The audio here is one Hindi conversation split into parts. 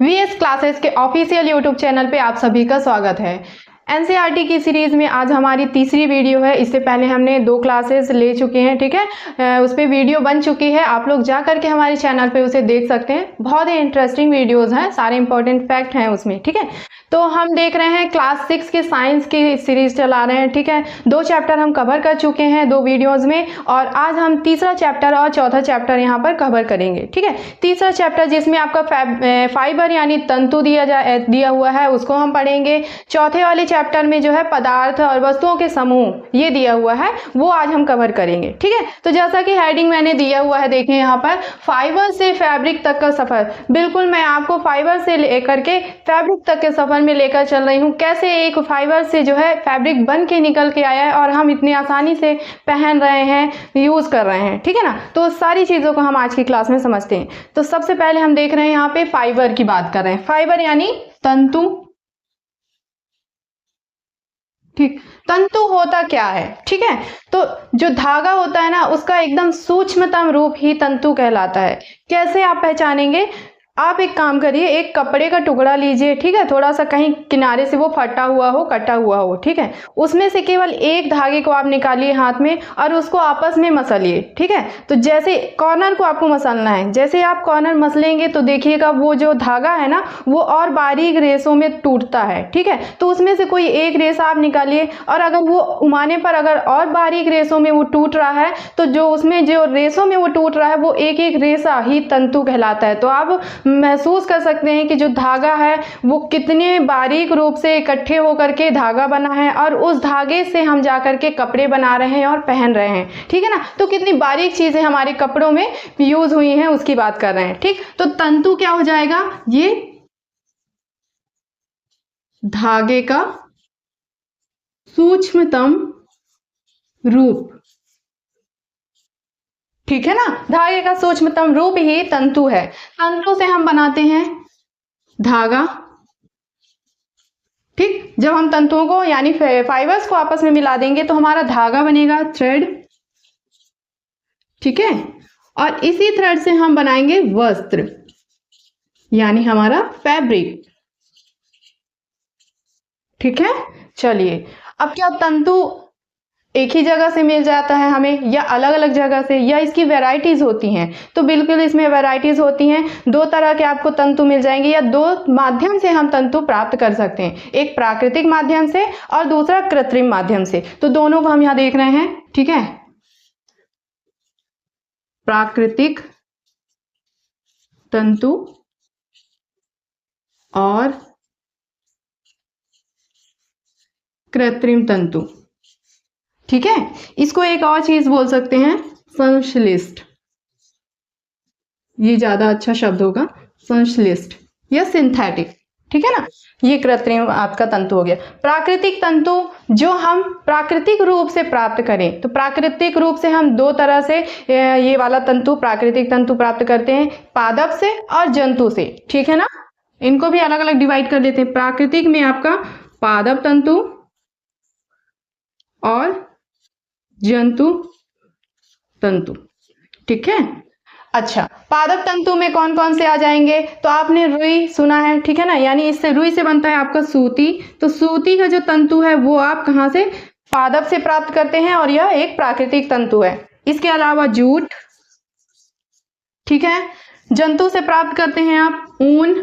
वीएस क्लासेस के ऑफिशियल यूट्यूब चैनल पे आप सभी का स्वागत है। एनसीईआरटी की सीरीज में आज हमारी तीसरी वीडियो है। इससे पहले हमने 2 क्लासेस ले चुके हैं, ठीक है। उस पर वीडियो बन चुकी है, आप लोग जा करके हमारे चैनल पे उसे देख सकते हैं। बहुत ही इंटरेस्टिंग वीडियोस हैं, सारे इंपॉर्टेंट फैक्ट हैं उसमें, ठीक है। तो हम देख रहे हैं क्लास 6 के साइंस की सीरीज चला रहे हैं, ठीक है। 2 चैप्टर हम कवर कर चुके हैं 2 वीडियोज में, और आज हम तीसरा चैप्टर और चौथा चैप्टर यहाँ पर कवर करेंगे, ठीक है। तीसरा चैप्टर जिसमें आपका फाइबर यानी तंतु दिया हुआ है, उसको हम पढ़ेंगे। चौथे वाले चैप्टर में जो है पदार्थ और वस्तुओं के समूह ये दिया हुआ है, वो आज हम कवर करेंगे, ठीक है। तो जैसा कि हेडिंग मैंने दिया हुआ है, देखिए यहाँ पर, फाइबर से फैब्रिक तक का सफर। बिल्कुल मैं आपको फाइबर से लेकर के फैब्रिक तक के सफर में लेकर चल रही हूँ। कैसे एक फाइबर से जो है फैब्रिक बन के निकल के आया है और हम इतनी आसानी से पहन रहे हैं, यूज कर रहे हैं, ठीक है ना। तो सारी चीजों को हम आज की क्लास में समझते हैं। तो सबसे पहले हम देख रहे हैं यहाँ पे फाइबर की बात कर रहे हैं। फाइबर यानी तंतु, ठीक। तंतु होता क्या है, ठीक है। तो जो धागा होता है ना, उसका एकदम सूक्ष्मतम रूप ही तंतु कहलाता है। कैसे आप पहचानेंगे? आप एक काम करिए, एक कपड़े का टुकड़ा लीजिए, ठीक है। थोड़ा सा कहीं किनारे से वो फटा हुआ हो, कटा हुआ हो, ठीक है। उसमें से केवल एक धागे को आप निकालिए हाथ में और उसको आपस में मसलिए, ठीक है। तो जैसे कॉर्नर को आपको मसलना है, जैसे आप कॉर्नर मसलेंगे तो देखिएगा वो जो धागा है ना, वो और बारीक रेसों में टूटता है, ठीक है। तो उसमें से कोई एक रेसा आप निकालिए, और अगर वो घुमाने पर अगर और बारीक रेसों में वो टूट रहा है, तो जो उसमें जो रेसों में वो टूट रहा है, वो एक एक रेसा ही तंतु कहलाता है। तो आप महसूस कर सकते हैं कि जो धागा है वो कितने बारीक रूप से इकट्ठे होकर के धागा बना है, और उस धागे से हम जाकर के कपड़े बना रहे हैं और पहन रहे हैं, ठीक है ना। तो कितनी बारीक चीजें हमारे कपड़ों में यूज हुई हैं उसकी बात कर रहे हैं, ठीक। तो तंतु क्या हो जाएगा? ये धागे का सूक्ष्मतम रूप, ठीक है ना। धागे का सूक्ष्मतम रूप ही तंतु है। तंतु से हम बनाते हैं धागा, ठीक। जब हम तंतुओं को यानी फाइबर्स को आपस में मिला देंगे तो हमारा धागा बनेगा थ्रेड, ठीक है। और इसी थ्रेड से हम बनाएंगे वस्त्र यानी हमारा फैब्रिक, ठीक है। चलिए, अब क्या तंतु एक ही जगह से मिल जाता है हमें, या अलग अलग जगह से, या इसकी वैरायटीज होती हैं? तो बिल्कुल इसमें वैरायटीज होती हैं। 2 तरह के आपको तंतु मिल जाएंगे, या 2 माध्यम से हम तंतु प्राप्त कर सकते हैं। एक प्राकृतिक माध्यम से और दूसरा कृत्रिम माध्यम से। तो दोनों को हम यहाँ देख रहे हैं, ठीक है। प्राकृतिक तंतु और कृत्रिम तंतु, ठीक है। इसको एक और चीज बोल सकते हैं, संश्लिष्ट। ये ज्यादा अच्छा शब्द होगा, संश्लिष्ट या सिंथेटिक, ठीक है ना। ये कृत्रिम आपका तंतु हो गया। प्राकृतिक तंतु जो हम प्राकृतिक रूप से प्राप्त करें, तो प्राकृतिक रूप से हम 2 तरह से ये वाला तंतु प्राकृतिक तंतु प्राप्त करते हैं, पादप से और जंतु से, ठीक है ना। इनको भी अलग अलग डिवाइड कर लेते हैं। प्राकृतिक में आपका पादप तंतु और जंतु तंतु, ठीक है। अच्छा, पादप तंतु में कौन कौन से आ जाएंगे? तो आपने रुई सुना है, ठीक है ना। यानी इससे रुई से बनता है आपका सूती। तो सूती का जो तंतु है वो आप कहाँ से? पादप से प्राप्त करते हैं, और यह एक प्राकृतिक तंतु है। इसके अलावा जूट, ठीक है। जंतु से प्राप्त करते हैं आप ऊन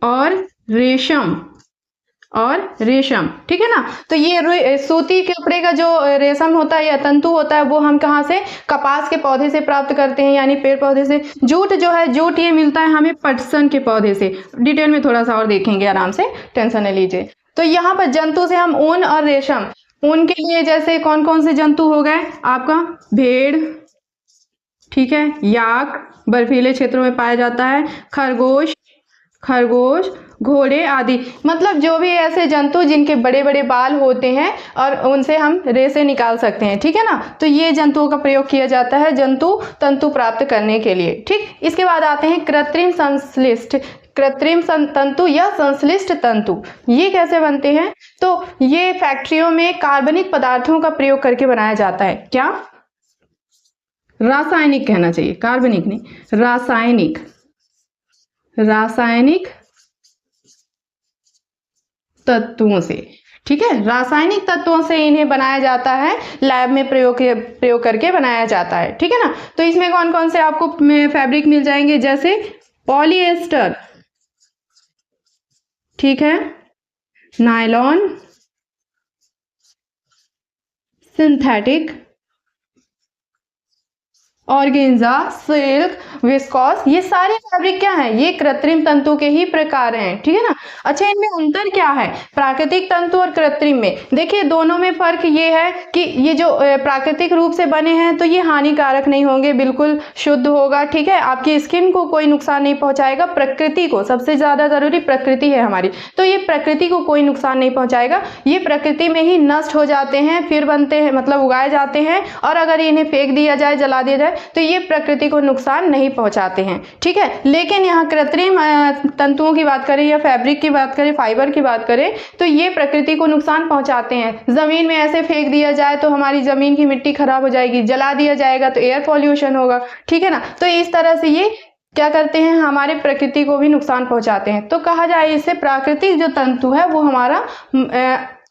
और रेशम ठीक है ना। तो ये सूती कपड़े का जो रेशम होता है या तंतु होता है, वो हम कहाँ से? कपास के पौधे से प्राप्त करते हैं, यानी पेड़ पौधे से। जूट जो है, जूट ये मिलता है हमें पटसन के पौधे से। डिटेल में थोड़ा सा और देखेंगे, आराम से, टेंशन नहीं लीजिए। तो यहाँ पर जंतु से हम ऊन और रेशम। ऊन के लिए जैसे कौन कौन से जंतु हो गए आपका? भेड़, ठीक है। याक बर्फीले क्षेत्रों में पाया जाता है। खरगोश, घोड़े आदि। मतलब जो भी ऐसे जंतु जिनके बड़े बड़े बाल होते हैं और उनसे हम रेशे निकाल सकते हैं, ठीक है ना। तो ये जंतुओं का प्रयोग किया जाता है तंतु प्राप्त करने के लिए, ठीक। इसके बाद आते हैं कृत्रिम तंतु या संश्लिष्ट तंतु। ये कैसे बनते हैं? तो ये फैक्ट्रियों में कार्बनिक पदार्थों का प्रयोग करके बनाया जाता है। क्या? रासायनिक कहना चाहिए, कार्बनिक नहीं, रासायनिक रासायनिक तत्वों से। ठीक है, रासायनिक तत्वों से इन्हें बनाया जाता है, लैब में प्रयोग करके बनाया जाता है। ठीक है ना। तो इसमें कौन कौन से आपको फैब्रिक मिल जाएंगे, जैसे पॉलिएस्टर, ठीक है, nylon, synthetic, organza, silk, viscous, ये सारे फैब्रिक क्या हैं, ये कृत्रिम तंतु के ही प्रकार हैं। ठीक है ना। अच्छा, इनमें अंतर क्या है प्राकृतिक तंतु और कृत्रिम में? देखिए, दोनों में फर्क ये है कि ये जो प्राकृतिक रूप से बने हैं तो ये हानिकारक नहीं होंगे, बिल्कुल शुद्ध होगा। ठीक है, आपकी स्किन को कोई नुकसान नहीं पहुंचाएगा, प्रकृति को, सबसे ज्यादा जरूरी प्रकृति है हमारी, तो ये प्रकृति को कोई नुकसान नहीं पहुंचाएगा। ये प्रकृति में ही नष्ट हो जाते हैं, फिर बनते हैं, मतलब उगाए जाते हैं, और अगर इन्हें फेंक दिया जाए, जला दिया जाए, तो ये प्रकृति को नुकसान नहीं पहुंचाते हैं। ठीक है, लेकिन यहाँ कृत्रिम तंतुओं की बात करें या फैब्रिक की बात करें, फाइबर की बात करें, तो ये प्रकृति को नुकसान पहुंचाते हैं। जमीन में ऐसे फेंक दिया जाए तो हमारी जमीन की मिट्टी खराब हो जाएगी, जला दिया जाएगा तो एयर पॉल्यूशन होगा। ठीक है ना। तो इस तरह से ये क्या करते हैं, हमारे प्रकृति को भी नुकसान पहुंचाते हैं। तो कहा जाए इससे प्राकृतिक जो तंतु है वो हमारा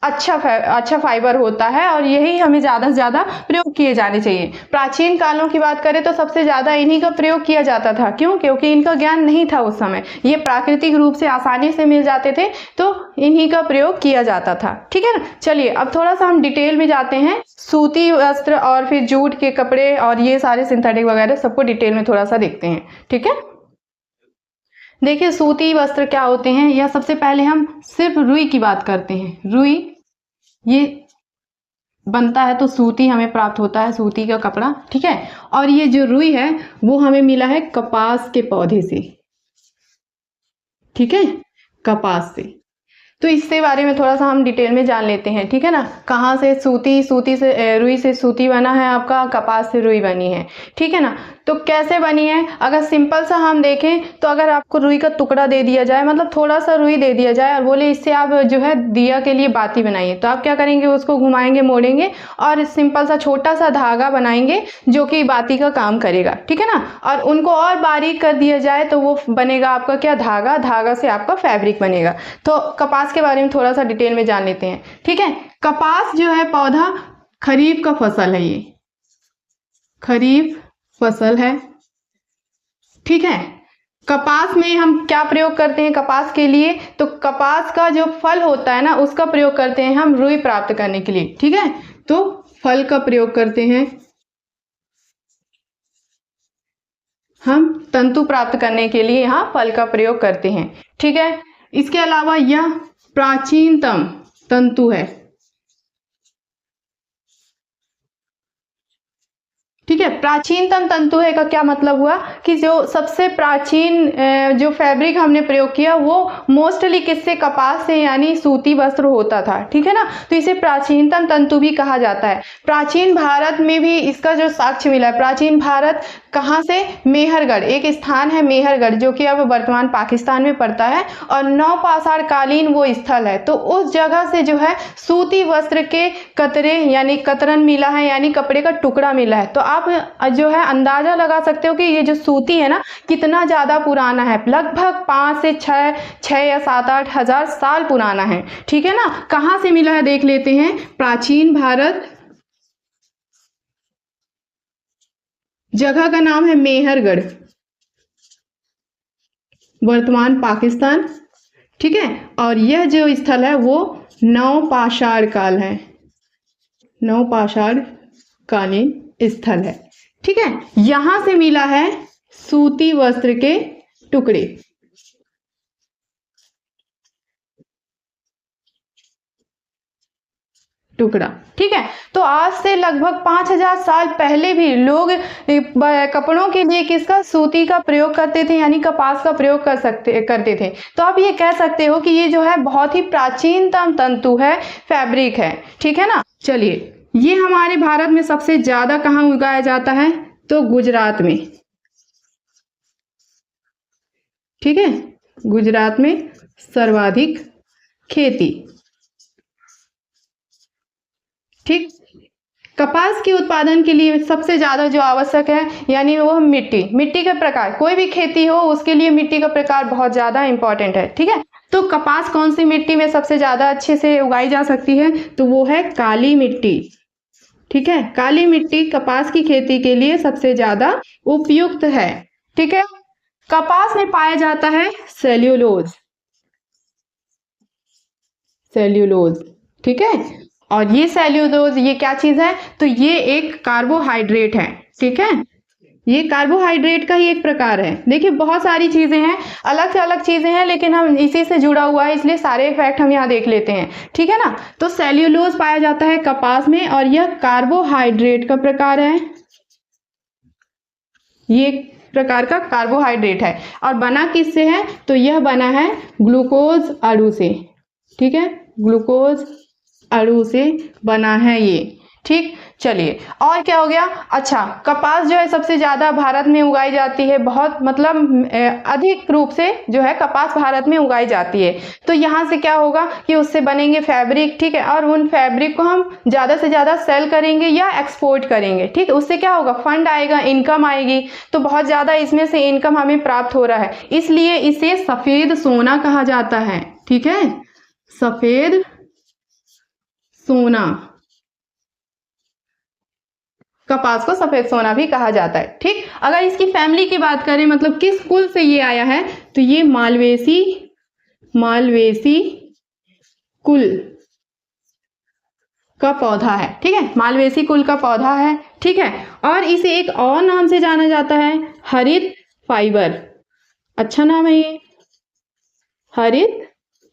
अच्छा फाइबर होता है, और यही हमें ज़्यादा से ज़्यादा प्रयोग किए जाने चाहिए। प्राचीन कालों की बात करें तो सबसे ज़्यादा इन्हीं का प्रयोग किया जाता था। क्यों? क्योंकि इनका ज्ञान नहीं था उस समय, ये प्राकृतिक रूप से आसानी से मिल जाते थे, तो इन्हीं का प्रयोग किया जाता था। ठीक है ना। चलिए अब थोड़ा सा हम डिटेल में जाते हैं, सूती वस्त्र और फिर जूट के कपड़े और ये सारे सिंथेटिक वगैरह सबको डिटेल में थोड़ा सा देखते हैं। ठीक है, देखिए सूती वस्त्र क्या होते हैं, या सबसे पहले हम सिर्फ रुई की बात करते हैं। रुई ये बनता है तो सूती हमें प्राप्त होता है, सूती का कपड़ा। ठीक है, और ये जो रुई है वो हमें मिला है कपास के पौधे से। ठीक है, कपास से। तो इसके बारे में थोड़ा सा हम डिटेल में जान लेते हैं। ठीक है ना। कहाँ से सूती से रुई से सूती बना है आपका, कपास से रुई बनी है। ठीक है ना। तो कैसे बनी है, अगर सिंपल सा हम देखें तो अगर आपको रुई का टुकड़ा दे दिया जाए, मतलब थोड़ा सा रुई दे दिया जाए और बोले इससे आप जो है दिया के लिए बाती बनाइए, तो आप क्या करेंगे, उसको घुमाएंगे, मोड़ेंगे और सिंपल सा छोटा सा धागा बनाएंगे जो कि बाती का काम करेगा। ठीक है ना। और उनको और बारीक कर दिया जाए तो वो बनेगा आपका क्या, धागा। धागा से आपका फैब्रिक बनेगा। तो कपास के बारे में थोड़ा सा डिटेल में जान लेते हैं। ठीक है, कपास जो है पौधा खरीफ का फसल है, ये खरीफ फसल है। ठीक है, कपास में हम क्या प्रयोग करते हैं कपास के लिए, तो कपास का जो फल होता है ना उसका प्रयोग करते हैं हम रुई प्राप्त करने के लिए। ठीक है, तो फल का प्रयोग करते हैं हम तंतु प्राप्त करने के लिए, यहाँ फल का प्रयोग करते हैं। ठीक है, इसके अलावा यह प्राचीनतम तंतु है। ठीक है, प्राचीनतम तंतु है का क्या मतलब हुआ कि जो सबसे प्राचीन जो फैब्रिक हमने प्रयोग किया वो मोस्टली किससे, कपास से, यानी सूती वस्त्र होता था। ठीक है ना। तो इसे प्राचीनतम तंतु भी कहा जाता है। प्राचीन भारत में भी इसका जो साक्ष्य मिला है, प्राचीन भारत कहाँ से, मेहरगढ़, एक स्थान है मेहरगढ़ जो कि अब वर्तमान पाकिस्तान में पड़ता है, और नवपाषाण कालीन वो स्थल है। तो उस जगह से जो है सूती वस्त्र के कतरे यानी कतरन मिला है, यानी कपड़े का टुकड़ा मिला है। तो आप जो है अंदाजा लगा सकते हो कि ये जो सूती है ना कितना ज्यादा पुराना है, लगभग 5 से 6 या 7-8 हजार साल पुराना है। ठीक है ना। कहाँ से मिला है देख लेते हैं, प्राचीन भारत, जगह का नाम है मेहरगढ़, वर्तमान पाकिस्तान। ठीक है, और यह जो स्थल है वो नवपाषाण काल है, नवपाषाण कालीन स्थल है। ठीक है, यहां से मिला है सूती वस्त्र के टुकड़े। टुकड़ा। ठीक है, तो आज से लगभग 5000 साल पहले भी लोग कपड़ों के लिए किसका, सूती का प्रयोग करते थे, यानी कपास का प्रयोग करते थे। तो आप ये कह सकते हो कि ये जो है बहुत ही प्राचीनतम तंतु है, फैब्रिक है। ठीक है ना। चलिए, ये हमारे भारत में सबसे ज्यादा कहाँ उगाया जाता है, तो गुजरात में। ठीक है, गुजरात में सर्वाधिक खेती। ठीक, कपास के उत्पादन के लिए सबसे ज़्यादा जो आवश्यक है यानी वो मिट्टी का प्रकार, कोई भी खेती हो उसके लिए मिट्टी का प्रकार बहुत ज़्यादा इंपॉर्टेंट है। ठीक है, तो कपास कौन सी मिट्टी में सबसे ज़्यादा अच्छे से उगाई जा सकती है, तो वो है काली मिट्टी। ठीक है, काली मिट्टी कपास की खेती के लिए सबसे ज़्यादा उपयुक्त है। ठीक है, कपास में पाया जाता है सेल्यूलोज। ठीक है, और ये सेल्यूलोज ये क्या चीज है, तो ये एक कार्बोहाइड्रेट है। ठीक है, ये कार्बोहाइड्रेट का ही एक प्रकार है। देखिए बहुत सारी चीजें हैं, अलग से अलग चीजें हैं, लेकिन हम इसी से जुड़ा हुआ है इसलिए सारे फैक्ट हम यहाँ देख लेते हैं। ठीक है ना, तो सेल्यूलोज पाया जाता है कपास में और यह कार्बोहाइड्रेट का प्रकार है। ये एक प्रकार का कार्बोहाइड्रेट है और बना किससे है, तो यह बना है ग्लूकोज अणु से। ठीक है, ग्लूकोज अणु से बना है ये। ठीक, चलिए और क्या हो गया। अच्छा, कपास जो है सबसे ज्यादा भारत में उगाई जाती है, बहुत मतलब अधिक रूप से जो है कपास भारत में उगाई जाती है। तो यहाँ से क्या होगा कि उससे बनेंगे फैब्रिक। ठीक है, और उन फैब्रिक को हम ज्यादा से ज्यादा सेल करेंगे या एक्सपोर्ट करेंगे। ठीक है, उससे क्या होगा, फंड आएगा, इनकम आएगी, तो बहुत ज्यादा इसमें से इनकम हमें प्राप्त हो रहा है, इसलिए इसे सफेद सोना कहा जाता है। ठीक है, सफेद सोना, कपास को सफेद सोना भी कहा जाता है। ठीक, अगर इसकी फैमिली की बात करें, मतलब किस कुल से ये आया है, तो ये मालवेसी कुल का पौधा है। ठीक है, मालवेसी कुल का पौधा है। ठीक है, और इसे एक और नाम से जाना जाता है हरित फाइबर। अच्छा नाम है ये, हरित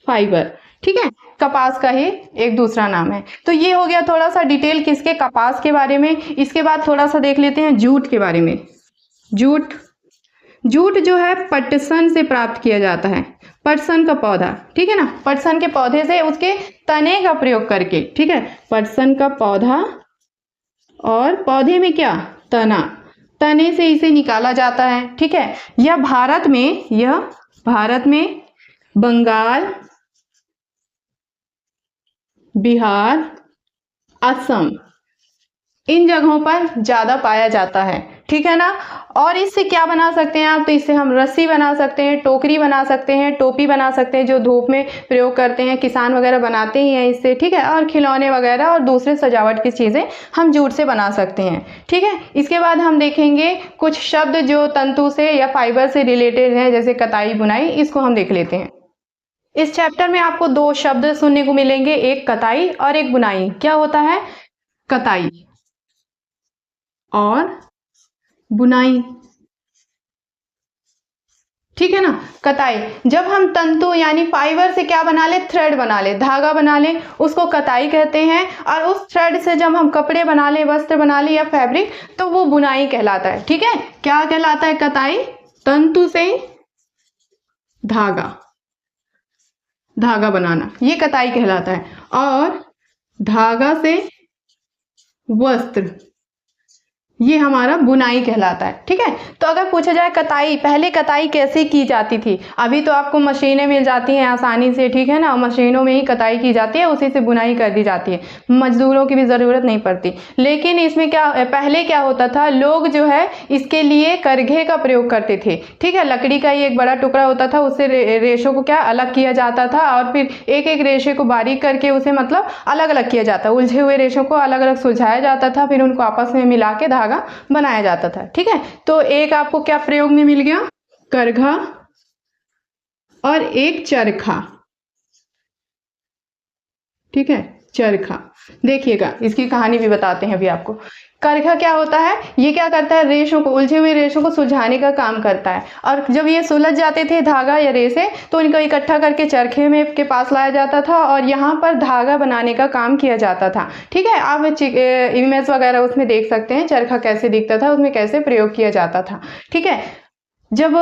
फाइबर। ठीक है, कपास का ही एक दूसरा नाम है। तो ये हो गया थोड़ा सा डिटेल किसके, कपास के बारे में। इसके बाद थोड़ा सा देख लेते हैं जूट के बारे में। जूट जो है पटसन से प्राप्त किया जाता है, पटसन का पौधा। ठीक है ना, पटसन के पौधे से उसके तने का प्रयोग करके। ठीक है, पटसन का पौधा और पौधे में क्या, तने से इसे निकाला जाता है। ठीक है, यह भारत में बंगाल, बिहार, असम, इन जगहों पर ज्यादा पाया जाता है। ठीक है ना, और इससे क्या बना सकते हैं आप, तो इससे हम रस्सी बना सकते हैं, टोकरी बना सकते हैं, टोपी बना सकते हैं, जो धूप में प्रयोग करते हैं, किसान वगैरह बनाते ही हैं इससे। ठीक है, और खिलौने वगैरह और दूसरे सजावट की चीजें हम जूट से बना सकते हैं। ठीक है, इसके बाद हम देखेंगे कुछ शब्द जो तंतु से या फाइबर से रिलेटेड हैं, जैसे कताई, बुनाई, इसको हम देख लेते हैं। इस चैप्टर में आपको दो शब्द सुनने को मिलेंगे, एक कताई और एक बुनाई। क्या होता है, कताई और बुनाई। ठीक है ना, कताई, जब हम तंतु यानी फाइबर से क्या बना ले, थ्रेड बना ले, धागा बना ले, उसको कताई कहते हैं। और उस थ्रेड से जब हम कपड़े बना ले, वस्त्र बना ले या फैब्रिक, तो वो बुनाई कहलाता है। ठीक है, क्या कहलाता है, कताई, तंतु से धागा बनाना, ये कताई कहलाता है। और धागा से वस्त्र, ये हमारा बुनाई कहलाता है। ठीक है, तो अगर पूछा जाए कताई, पहले कताई कैसे की जाती थी, अभी तो आपको मशीनें मिल जाती हैं आसानी से। ठीक है ना, मशीनों में ही कताई की जाती है, उसी से बुनाई कर दी जाती है, मजदूरों की भी ज़रूरत नहीं पड़ती। लेकिन इसमें क्या, पहले क्या होता था, लोग जो है इसके लिए करघे का प्रयोग करते थे। ठीक है, लकड़ी का ही एक बड़ा टुकड़ा होता था, उससे रेशों को क्या अलग किया जाता था, और फिर एक एक रेशे को बारीक करके उसे मतलब अलग अलग किया जाता, उलझे हुए रेशों को अलग अलग सुलझाया जाता था, फिर उनको आपस में मिला के धागा बनाया जाता था। ठीक है, तो एक आपको क्या प्रयोग में मिल गया, करघा और एक चरखा। ठीक है, चरखा, देखिएगा इसकी कहानी भी बताते हैं अभी आपको। करघा क्या होता है, ये क्या करता है, रेशों को, उलझे हुए रेशों को सुलझाने का काम करता है। और जब ये सुलझ जाते थे धागा या रेशे, तो इनको इकट्ठा करके चरखे में के पास लाया जाता था और यहाँ पर धागा बनाने का काम किया जाता था। ठीक है, आप इमेज वगैरह उसमें देख सकते हैं चरखा कैसे दिखता था, उसमें कैसे प्रयोग किया जाता था। ठीक है, जब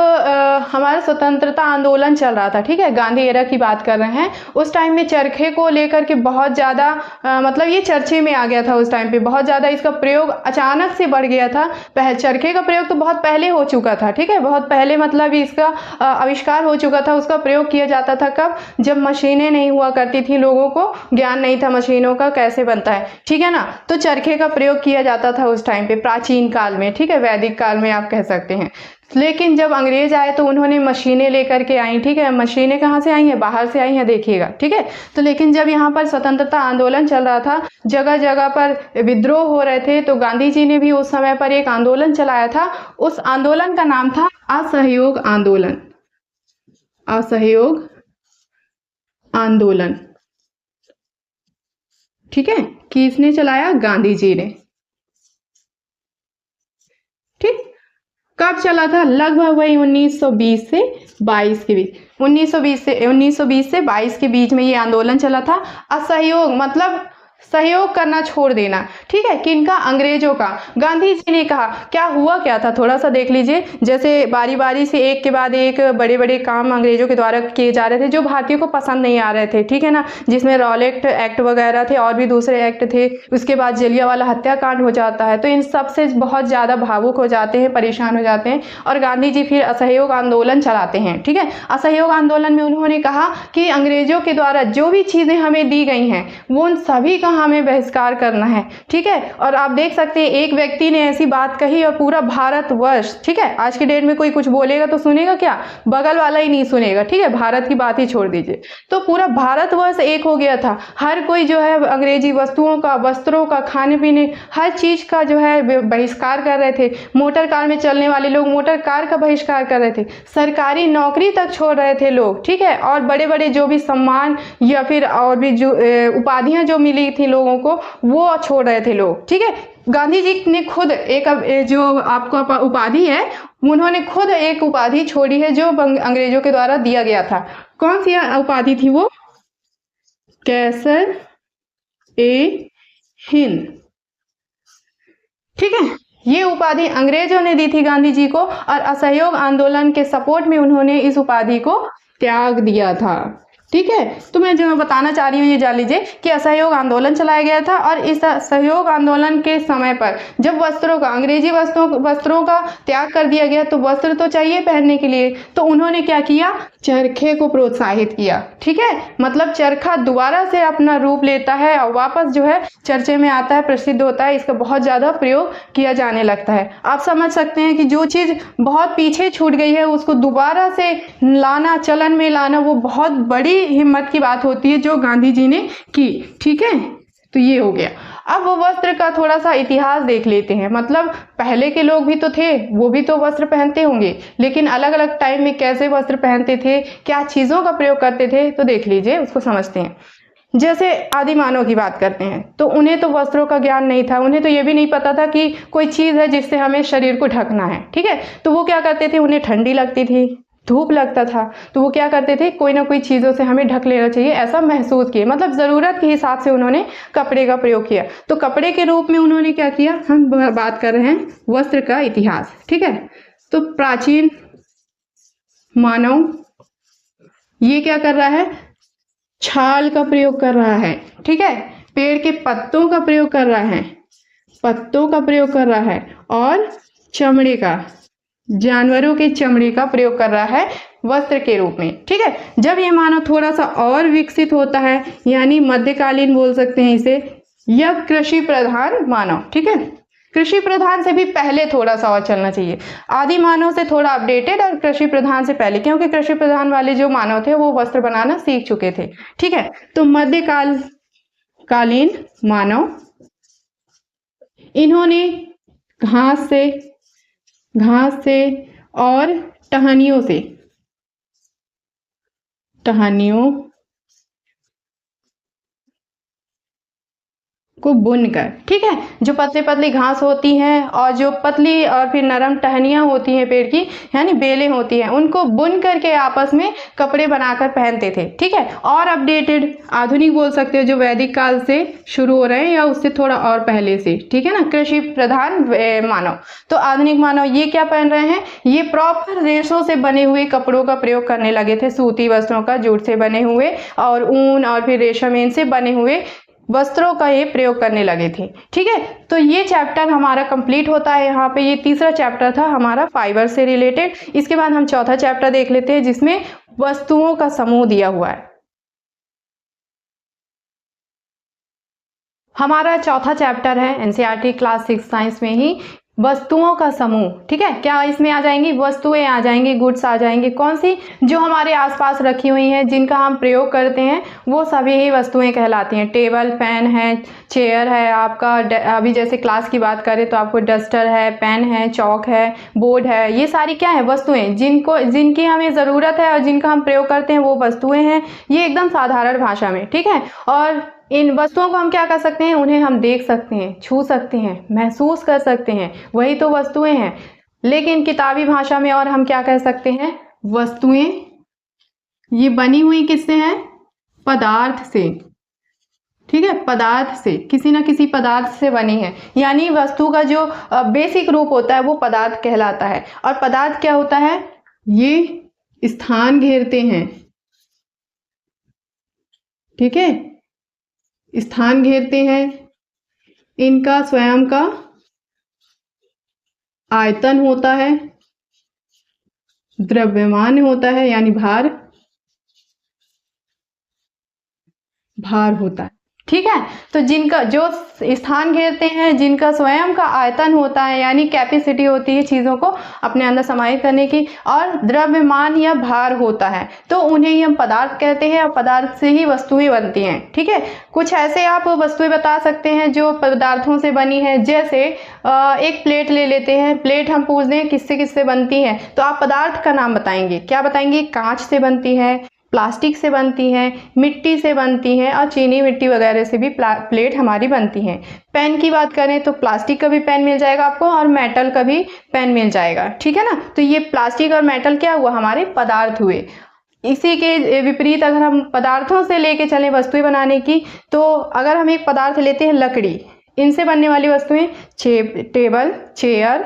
हमारा स्वतंत्रता आंदोलन चल रहा था, ठीक है, गांधी एरा की बात कर रहे हैं, उस टाइम में चरखे को लेकर के बहुत ज़्यादा मतलब ये चर्चे में आ गया था। उस टाइम पे बहुत ज़्यादा इसका प्रयोग अचानक से बढ़ गया था। चरखे का प्रयोग तो बहुत पहले हो चुका था, ठीक है, बहुत पहले मतलब इसका आविष्कार हो चुका था। उसका प्रयोग किया जाता था कब? जब मशीनें नहीं हुआ करती थी, लोगों को ज्ञान नहीं था मशीनों का कैसे बनता है, ठीक है ना। तो चरखे का प्रयोग किया जाता था उस टाइम पे, प्राचीन काल में, ठीक है, वैदिक काल में आप कह सकते हैं। लेकिन जब अंग्रेज आए तो उन्होंने मशीनें लेकर के आई, ठीक है। मशीनें कहाँ से आई हैं? बाहर से आई हैं, देखिएगा, ठीक है। तो लेकिन जब यहाँ पर स्वतंत्रता आंदोलन चल रहा था, जगह जगह पर विद्रोह हो रहे थे, तो गांधी जी ने भी उस समय पर एक आंदोलन चलाया था। उस आंदोलन का नाम था असहयोग आंदोलन। असहयोग आंदोलन, ठीक है। किसने चलाया? गांधी जी ने, ठीक। कब चला था? लगभग वही 1920 से 22 के बीच, 1920 से 22 के बीच में ये आंदोलन चला था। असहयोग मतलब सहयोग करना छोड़ देना, ठीक है, किनका? अंग्रेजों का। गांधी जी ने कहा, क्या हुआ क्या था, थोड़ा सा देख लीजिए। जैसे बारी बारी से एक के बाद एक बड़े बड़े काम अंग्रेजों के द्वारा किए जा रहे थे, जो भारतीयों को पसंद नहीं आ रहे थे, ठीक है ना, जिसमें रॉलेट एक्ट वगैरह थे और भी दूसरे एक्ट थे। उसके बाद जलियांवाला हत्याकांड हो जाता है, तो इन सब से बहुत ज़्यादा भावुक हो जाते हैं, परेशान हो जाते हैं, और गांधी जी फिर असहयोग आंदोलन चलाते हैं, ठीक है। असहयोग आंदोलन में उन्होंने कहा कि अंग्रेजों के द्वारा जो भी चीज़ें हमें दी गई हैं, वो उन सभी का हमें बहिष्कार करना है, ठीक है। और आप देख सकते हैं एक व्यक्ति ने ऐसी बात कही और पूरा भारतवर्ष, ठीक है, आज के डेट में कोई कुछ बोलेगा तो सुनेगा क्या? बगल वाला ही नहीं सुनेगा, ठीक है, भारत की बात ही छोड़ दीजिए। तो पूरा भारतवर्ष एक हो गया था। हर कोई जो है अंग्रेजी वस्तुओं का, वस्त्रों का, खाने पीने, हर चीज का जो है बहिष्कार कर रहे थे। मोटर कार में चलने वाले लोग मोटर कार का बहिष्कार कर रहे थे। सरकारी नौकरी तक छोड़ रहे थे लोग, ठीक है। और बड़े बड़े जो भी सम्मान या फिर और भी जो उपाधियां जो मिली थी लोगों को, वो छोड़ रहे थे लोग, ठीक है। गांधी जी ने खुद एक जो आपको उपाधि है, उन्होंने खुद एक उपाधि छोड़ी है जो अंग्रेजों के द्वारा दिया गया था। कौन सी उपाधि थी वो? कैसर ए हिंद, ठीक है। ये उपाधि अंग्रेजों ने दी थी गांधी जी को, और असहयोग आंदोलन के सपोर्ट में उन्होंने इस उपाधि को त्याग दिया था, ठीक है। तो मैं जो बताना चाह रही हूँ ये जान लीजिए कि असहयोग आंदोलन चलाया गया था, और इस असहयोग आंदोलन के समय पर जब वस्त्रों का, अंग्रेजी वस्त्रों का त्याग कर दिया गया, तो वस्त्र तो चाहिए पहनने के लिए, तो उन्होंने क्या किया? चरखे को प्रोत्साहित किया, ठीक है। मतलब चरखा दोबारा से अपना रूप लेता है और वापस जो है चर्चे में आता है, प्रसिद्ध होता है, इसका बहुत ज़्यादा प्रयोग किया जाने लगता है। आप समझ सकते हैं कि जो चीज़ बहुत पीछे छूट गई है उसको दोबारा से लाना, चलन में लाना, वो बहुत बड़ी हिम्मत की बात होती है जो गांधी जी ने की, ठीक है। तो ये हो गया। अब वो वस्त्र का थोड़ा सा इतिहास देख लेते हैं। मतलब पहले के लोग भी तो थे, वो भी तो वस्त्र पहनते होंगे, लेकिन अलग अलग टाइम में कैसे वस्त्र पहनते थे, क्या चीज़ों का प्रयोग करते थे, तो देख लीजिए, उसको समझते हैं। जैसे आदि मानव की बात करते हैं, तो उन्हें तो वस्त्रों का ज्ञान नहीं था, उन्हें तो ये भी नहीं पता था कि कोई चीज़ है जिससे हमें शरीर को ढकना है, ठीक है। तो वो क्या करते थे? उन्हें ठंडी लगती थी, धूप लगता था, तो वो क्या करते थे? कोई ना कोई चीज़ों से हमें ढक लेना चाहिए, ऐसा महसूस किए। मतलब ज़रूरत के हिसाब से उन्होंने कपड़े का प्रयोग किया। तो कपड़े के रूप में उन्होंने क्या किया? हम बात कर रहे हैं वस्त्र का इतिहास, ठीक है। तो प्राचीन मानव ये क्या कर रहा है? छाल का प्रयोग कर रहा है, ठीक है। पेड़ के पत्तों का प्रयोग कर रहा है, पत्तों का प्रयोग कर रहा है, और चमड़े का, जानवरों के चमड़े का प्रयोग कर रहा है वस्त्र के रूप में, ठीक है। जब ये मानव थोड़ा सा और विकसित होता है, यानी मध्यकालीन बोल सकते हैं इसे, यह कृषि प्रधान मानव, ठीक है। कृषि प्रधान से भी पहले थोड़ा सा और चलना चाहिए, आदि मानव से थोड़ा अपडेटेड, और कृषि प्रधान से पहले, क्योंकि कृषि प्रधान वाले जो मानव थे वो वस्त्र बनाना सीख चुके थे, ठीक है। तो मध्यकालीन मानव, इन्होंने घास से और टहनियों को बुनकर, ठीक है। जो पतले पतली घास होती हैं और जो पतली और फिर नरम टहनियाँ होती हैं पेड़ की, यानी बेलें होती हैं, उनको बुन करके आपस में कपड़े बनाकर पहनते थे, ठीक है। और अपडेटेड, आधुनिक बोल सकते हो, जो वैदिक काल से शुरू हो रहे हैं या उससे थोड़ा और पहले से, ठीक है ना। कृषि प्रधान मानव, तो आधुनिक मानव ये क्या पहन रहे हैं, ये प्रॉपर रेशों से बने हुए कपड़ों का प्रयोग करने लगे थे। सूती वस्त्रों का, जूट से बने हुए और ऊन और फिर रेशम इनसे बने हुए वस्त्रों का ये प्रयोग करने लगे थे, ठीक है। तो ये चैप्टर हमारा कंप्लीट होता है यहाँ पे। ये तीसरा चैप्टर था हमारा फाइबर से रिलेटेड। इसके बाद हम चौथा चैप्टर देख लेते हैं जिसमें वस्तुओं का समूह दिया हुआ है। हमारा चौथा चैप्टर है एनसीईआरटी क्लास 6 साइंस में ही, वस्तुओं का समूह, ठीक है। क्या इसमें आ जाएंगी, वस्तुएं आ जाएंगी, गुड्स आ जाएंगी। कौन सी, जो हमारे आसपास रखी हुई हैं, जिनका हम प्रयोग करते हैं, वो सभी ही वस्तुएं कहलाती हैं। टेबल फैन है, चेयर है आपका, अभी जैसे क्लास की बात करें तो आपको डस्टर है, पेन है, चौक है, बोर्ड है, ये सारी क्या है, वस्तुएं, जिनकी हमें ज़रूरत है और जिनका हम प्रयोग करते हैं वो वस्तुएं हैं। ये एकदम साधारण भाषा में, ठीक है। और इन वस्तुओं को हम क्या कर सकते हैं, उन्हें हम देख सकते हैं, छू सकते हैं, महसूस कर सकते हैं, वही तो वस्तुएं हैं। लेकिन किताबी भाषा में और हम क्या कह सकते हैं, वस्तुएं ये बनी हुई किससे हैं, पदार्थ से, ठीक है। पदार्थ से, किसी ना किसी पदार्थ से बनी है, यानी वस्तु का जो बेसिक रूप होता है वो पदार्थ कहलाता है। और पदार्थ क्या होता है, ये स्थान घेरते हैं, ठीक है, स्थान घेरते हैं। इनका स्वयं का आयतन होता है, द्रव्यमान होता है, यानी भार होता है, ठीक है। तो जिनका जो स्थान घेरते हैं, जिनका स्वयं का आयतन होता है, यानी कैपेसिटी होती है चीज़ों को अपने अंदर समाहित करने की, और द्रव्यमान या भार होता है, तो उन्हें ही हम पदार्थ कहते हैं। और पदार्थ से ही वस्तुएं बनती हैं, ठीक है। कुछ ऐसे आप वस्तुएं बता सकते हैं जो पदार्थों से बनी है, जैसे एक प्लेट ले लेते हैं। प्लेट हम पूछ दें किससे किससे बनती है, तो आप पदार्थ का नाम बताएंगे, क्या बताएंगे, कांच से बनती है, प्लास्टिक से बनती है, मिट्टी से बनती है, और चीनी मिट्टी वगैरह से भी प्लेट हमारी बनती है। पेन की बात करें तो प्लास्टिक का भी पेन मिल जाएगा आपको और मेटल का भी पेन मिल जाएगा, ठीक है ना। तो ये प्लास्टिक और मेटल क्या हुआ, हमारे पदार्थ हुए। इसी के विपरीत अगर हम पदार्थों से लेके चलें वस्तुएं बनाने की, तो अगर हम एक पदार्थ लेते हैं लकड़ी, इनसे बनने वाली वस्तुएं टेबल, चेयर,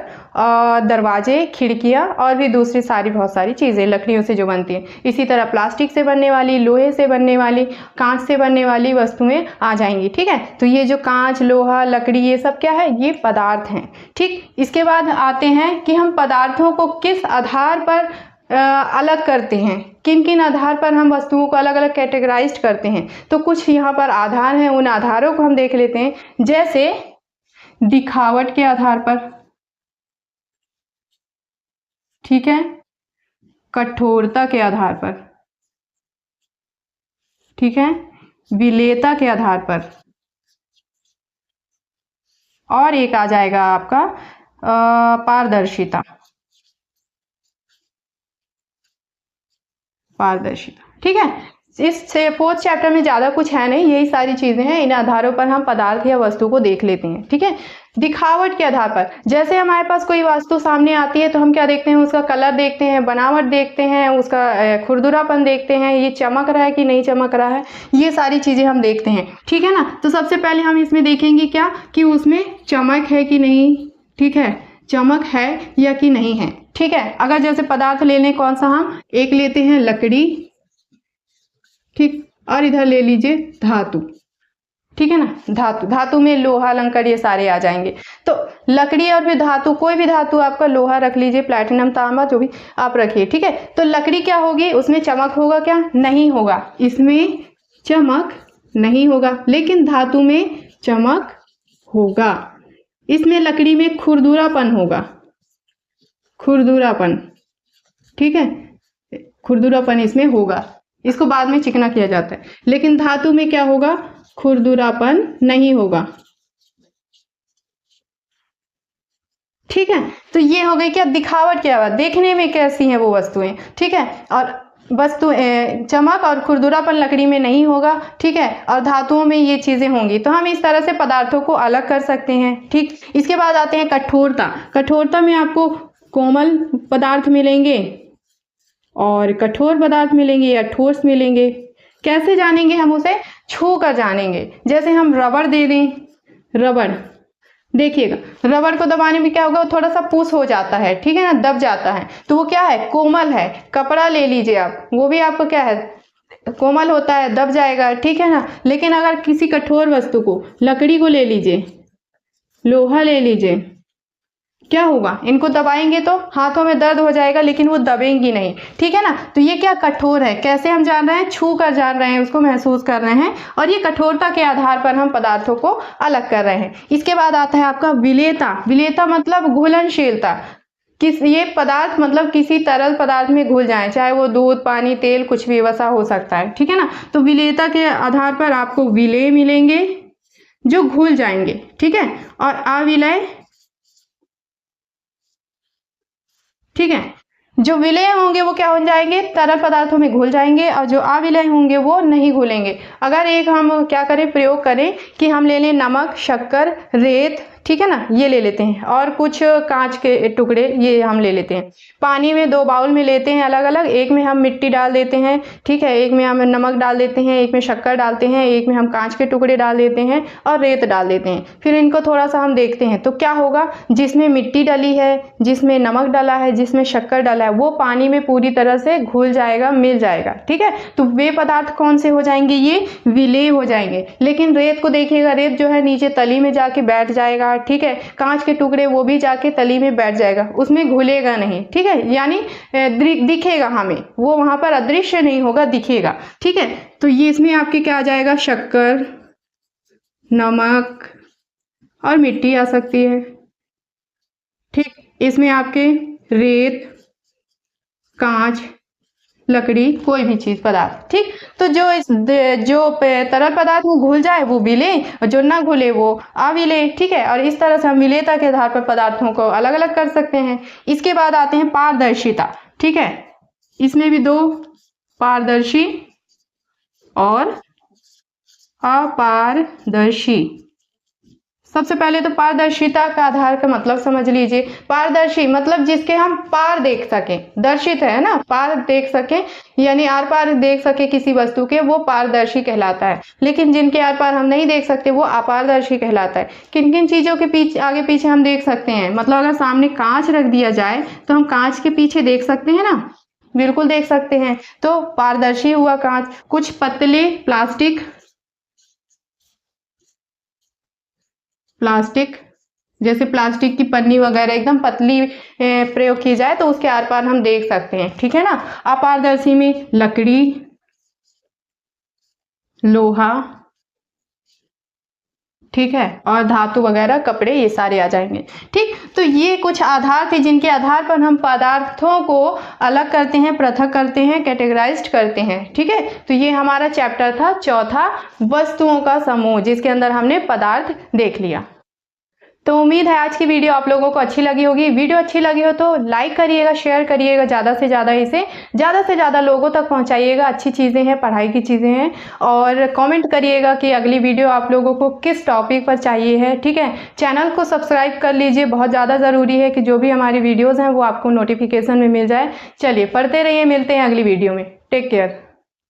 दरवाजे, खिड़कियां और भी दूसरी सारी बहुत सारी चीज़ें लकड़ियों से जो बनती हैं। इसी तरह प्लास्टिक से बनने वाली, लोहे से बनने वाली, कांच से बनने वाली वस्तुएं आ जाएंगी, ठीक है। तो ये जो कांच, लोहा, लकड़ी, ये सब क्या है, ये पदार्थ हैं, ठीक। इसके बाद आते हैं कि हम पदार्थों को किस आधार पर अलग करते हैं, किन किन आधार पर हम वस्तुओं को अलग अलग कैटेगराइज करते हैं। तो कुछ यहाँ पर आधार हैं, उन आधारों को हम देख लेते हैं। जैसे दिखावट के आधार पर, ठीक है, कठोरता के आधार पर, ठीक है, विलेयता के आधार पर, और एक आ जाएगा आपका पारदर्शिता, ठीक है। इस 4th चैप्टर में ज़्यादा कुछ है नहीं, यही सारी चीज़ें हैं। इन आधारों पर हम पदार्थ या वस्तु को देख लेते हैं, ठीक है। दिखावट के आधार पर, जैसे हमारे पास कोई वस्तु सामने आती है तो हम क्या देखते हैं, उसका कलर देखते हैं, बनावट देखते हैं, उसका खुरदुरापन देखते हैं, ये चमक रहा है कि नहीं चमक रहा है, ये सारी चीज़ें हम देखते हैं, ठीक है ना। तो सबसे पहले हम इसमें देखेंगे क्या, कि उसमें चमक है कि नहीं, ठीक है, चमक है या कि नहीं है, ठीक है। अगर जैसे पदार्थ ले लें, कौन सा, हम एक लेते हैं लकड़ी, ठीक, और इधर ले लीजिए धातु, ठीक है ना। धातु में लोहा, लंकर, ये सारे आ जाएंगे। तो लकड़ी और फिर धातु, कोई भी धातु, आपका लोहा रख लीजिए, प्लैटिनम, तांबा, जो भी आप रखिए, ठीक है। तो लकड़ी क्या होगी, उसमें चमक होगा क्या, नहीं होगा, इसमें चमक नहीं होगा, लेकिन धातु में चमक होगा। इसमें लकड़ी में खुरदुरापन होगा, खुरदुरापन, ठीक है, खुरदुरापन इसमें होगा, इसको बाद में चिकना किया जाता है। लेकिन धातु में क्या होगा, खुरदुरापन नहीं होगा, ठीक है। तो ये हो गई क्या, दिखावट, क्या बात, देखने में कैसी हैं वो वस्तुएं, ठीक है। और वस्तु चमक और खुरदुरापन लकड़ी में नहीं होगा, ठीक है, और धातुओं में ये चीज़ें होंगी। तो हम इस तरह से पदार्थों को अलग कर सकते हैं, ठीक। इसके बाद आते हैं कठोरता। कठोरता में आपको कोमल पदार्थ मिलेंगे और कठोर पदार्थ मिलेंगे या ठोस मिलेंगे। कैसे जानेंगे हम उसे? छू कर जानेंगे। जैसे हम रबड़ दे दें, रबड़ देखिएगा, रबड़ को दबाने में क्या होगा, वो थोड़ा सा पुश हो जाता है, ठीक है ना, दब जाता है, तो वो क्या है, कोमल है। कपड़ा ले लीजिए आप, वो भी आपको क्या है, कोमल होता है, दब जाएगा, ठीक है ना। लेकिन अगर किसी कठोर वस्तु को, लकड़ी को ले लीजिए, लोहा ले लीजिए, क्या होगा, इनको दबाएंगे तो हाथों में दर्द हो जाएगा, लेकिन वो दबेंगी नहीं, ठीक है ना। तो ये क्या कठोर है, कैसे हम जान रहे हैं, छू कर जान रहे हैं, उसको महसूस कर रहे हैं, और ये कठोरता के आधार पर हम पदार्थों को अलग कर रहे हैं। इसके बाद आता है आपका विलेयता। विलेयता मतलब घुलनशीलता। ये पदार्थ मतलब किसी तरल पदार्थ में घुल जाए, चाहे वो दूध, पानी, तेल, कुछ भी वसा हो सकता है, ठीक है ना। तो विलेयता के आधार पर आपको विलेय मिलेंगे जो घुल जाएंगे, ठीक है, और अविलेय, ठीक है, जो विलेय होंगे वो क्या हो जाएंगे, तरल पदार्थों में घुल जाएंगे, और जो अविलेय होंगे वो नहीं घुलेंगे। अगर एक हम क्या करें, प्रयोग करें कि हम ले लें नमक, शक्कर, रेत, ठीक है ना, ये ले लेते हैं, और कुछ कांच के टुकड़े ये हम ले लेते हैं। पानी में 2 बाउल में लेते हैं अलग अलग, एक में हम मिट्टी डाल देते हैं, ठीक है, एक में हम नमक डाल देते हैं, एक में शक्कर डालते हैं, एक में हम कांच के टुकड़े डाल देते हैं और रेत डाल देते हैं। फिर इनको थोड़ा सा हम देखते हैं तो क्या होगा, जिसमें मिट्टी डली है, जिसमें नमक डाला है, जिसमें शक्कर डाला है, वो पानी में पूरी तरह से घुल जाएगा, मिल जाएगा, ठीक है। तो वे पदार्थ कौन से हो जाएंगे, ये विलेय हो जाएंगे। लेकिन रेत को देखिएगा, रेत जो है नीचे तली में जाके बैठ जाएगा, ठीक है। कांच के टुकड़े वो भी जाके तली में बैठ जाएगा, उसमें घुलेगा नहीं, ठीक है, यानी दिखेगा हमें, वो वहां पर अदृश्य नहीं होगा, दिखेगा, ठीक है। तो ये इसमें आपके क्या आ जाएगा, शक्कर, नमक और मिट्टी आ सकती है, ठीक। इसमें आपके रेत, कांच, लकड़ी, कोई भी चीज, पदार्थ, ठीक। तो जो तरल पदार्थ में घुल जाए वो विलेय, और जो ना घुले वो अविलेय, ठीक है। और इस तरह से हम विलेयता के आधार पर पदार्थों को अलग अलग कर सकते हैं। इसके बाद आते हैं पारदर्शिता, ठीक है। इसमें भी 2, पारदर्शी और अपारदर्शी। सबसे पहले तो पारदर्शिता का आधार का मतलब समझ लीजिए। पारदर्शी मतलब जिसके हम पार देख सकें, दर्शित है ना, पार देख सकें, यानी आर पार देख सके किसी वस्तु के, वो पारदर्शी कहलाता है। लेकिन जिनके आर पार हम नहीं देख सकते वो अपारदर्शी कहलाता है। किन किन चीजों के पीछे, आगे पीछे हम देख सकते हैं, मतलब अगर सामने कांच रख दिया जाए तो हम कांच के पीछे देख सकते हैं ना, बिल्कुल देख सकते हैं। तो पारदर्शी हुआ कांच। कुछ पतले प्लास्टिक, जैसे प्लास्टिक की पन्नी वगैरह एकदम पतली प्रयोग की जाए तो उसके आर पार हम देख सकते हैं, ठीक है ना। अपारदर्शी में लकड़ी, लोहा, ठीक है, और धातु वगैरह, कपड़े, ये सारे आ जाएंगे, ठीक। तो ये कुछ आधार थे जिनके आधार पर हम पदार्थों को अलग करते हैं, पृथक करते हैं, कैटेगराइज्ड करते हैं, ठीक है। तो ये हमारा चैप्टर था चौथा, वस्तुओं का समूह, जिसके अंदर हमने पदार्थ देख लिया। तो उम्मीद है आज की वीडियो आप लोगों को अच्छी लगी होगी। वीडियो अच्छी लगी हो तो लाइक करिएगा, शेयर करिएगा, ज़्यादा से ज़्यादा इसे ज़्यादा से ज़्यादा लोगों तक पहुंचाइएगा। अच्छी चीज़ें हैं, पढ़ाई की चीज़ें हैं। और कमेंट करिएगा कि अगली वीडियो आप लोगों को किस टॉपिक पर चाहिए है, ठीक है। चैनल को सब्सक्राइब कर लीजिए, बहुत ज़्यादा ज़रूरी है कि जो भी हमारी वीडियोज़ हैं वो आपको नोटिफिकेशन में मिल जाए। चलिए पढ़ते रहिए, मिलते हैं अगली वीडियो में। Take care.